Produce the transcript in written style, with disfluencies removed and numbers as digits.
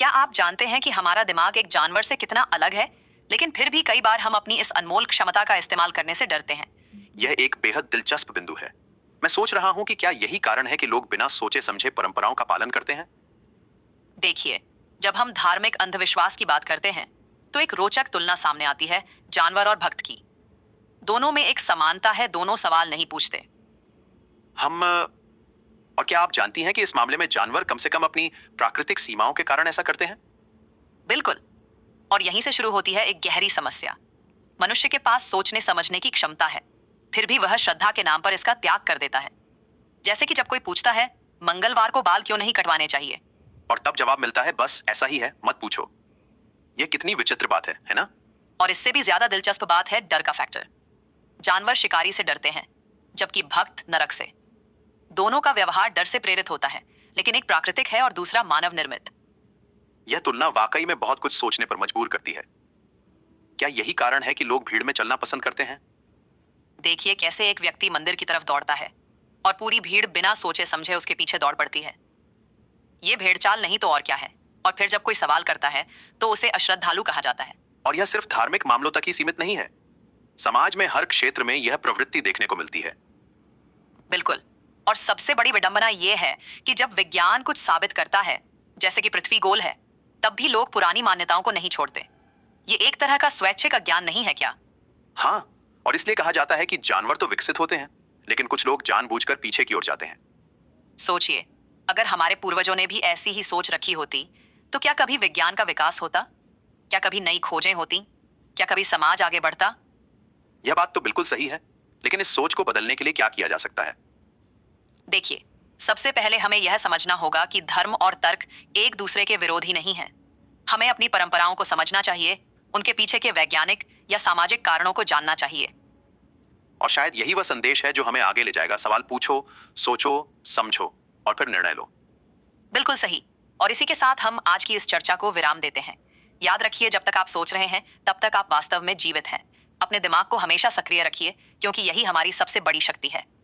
क्या आप जानते हैं कि हमारा दिमाग एक जानवर से कितना अलग है, लेकिन फिर भी कई बार हम अपनी इस अनमोल क्षमता का इस्तेमाल करने से डरते हैं। यह एक बेहद दिलचस्प बिंदु है। मैं सोच रहा हूं कि क्या यही कारण है कि लोग बिना सोचे समझे परंपराओं का पालन करते हैं। देखिए, जब हम धार्मिक अंधविश्वास की बात करते हैं, तो एक रोचक तुलना सामने आती है जानवर और भक्त की। दोनों में एक समानता है, दोनों सवाल नहीं पूछते। हम और क्या आप जानती हैं कि इस मामले में जानवर कम से कम अपनी प्राकृतिक सीमाओं के कारण ऐसा करते हैं। बिल्कुल। और यहीं से शुरू होती है एक गहरी समस्या। मनुष्य के पास सोचने समझने की क्षमता है, फिर भी वह श्रद्धा के नाम पर इसका त्याग कर देता है। जैसे कि जब कोई पूछता है, मंगलवार को बाल क्यों नहीं कटवाने चाहिए, और तब जवाब मिलता है, बस ऐसा ही है, मत पूछो। यह कितनी विचित्र बात है ना। और इससे भी ज्यादा दिलचस्प बात है डर का फैक्टर। जानवर शिकारी से डरते हैं, जबकि भक्त नरक से। दोनों का व्यवहार डर से प्रेरित होता है, लेकिन एक प्राकृतिक है और दूसरा मानव निर्मित। यह तुलना वाकई में बहुत कुछ सोचने पर मजबूर करती है। क्या यही कारण है कि लोग भीड़ में चलना पसंद करते हैं। देखिए कैसे एक व्यक्ति मंदिर की तरफ दौड़ता है और पूरी भीड़ बिना सोचे समझे उसके पीछे दौड़ पड़ती है। ये भेड़चाल नहीं तो और क्या है। और फिर जब कोई सवाल करता है तो उसे अश्रद्धालु कहा जाता है। और यह सिर्फ धार्मिक मामलों तक ही सीमित नहीं है। समाज में हर क्षेत्र में यह प्रवृत्ति देखने को मिलती है। बिल्कुल। और सबसे बड़ी विडंबना यह है कि जब विज्ञान कुछ साबित करता है, जैसे कि पृथ्वी गोल है, तब भी लोग पुरानी मान्यताओं को नहीं छोड़ते। ये एक तरह का स्वैच्छिक अज्ञान नहीं है क्या? हाँ, और इसलिए कहा जाता है कि जानवर तो विकसित होते हैं, लेकिन कुछ लोग जानबूझकर पीछे की ओर जाते हैं। सोचिए, अगर हमारे पूर्वजों ने भी ऐसी ही सोच रखी होती, तो क्या कभी विज्ञान का विकास होता? क्या कभी नई खोजें होती? क्या कभी समाज आगे बढ़ता? यह बात तो बिल्कुल सही है, लेकिन इस सोच को बदलने के लिए क्या किया जा सकता है। देखिए, सबसे पहले हमें यह समझना होगा कि धर्म और तर्क एक दूसरे के विरोधी नहीं हैं। हमें अपनी परंपराओं को समझना चाहिए, उनके पीछे के वैज्ञानिक या सामाजिक कारणों को जानना चाहिए। और शायद यही वह संदेश है जो हमें आगे ले जाएगा। सवाल पूछो, सोचो, समझो और फिर निर्णय लो। बिल्कुल सही। और इसी के साथ हम आज की इस चर्चा को विराम देते हैं। याद रखिए, जब तक आप सोच रहे हैं, तब तक आप वास्तव में जीवित हैं। अपने दिमाग को हमेशा सक्रिय रखिए, क्योंकि यही हमारी सबसे बड़ी शक्ति है।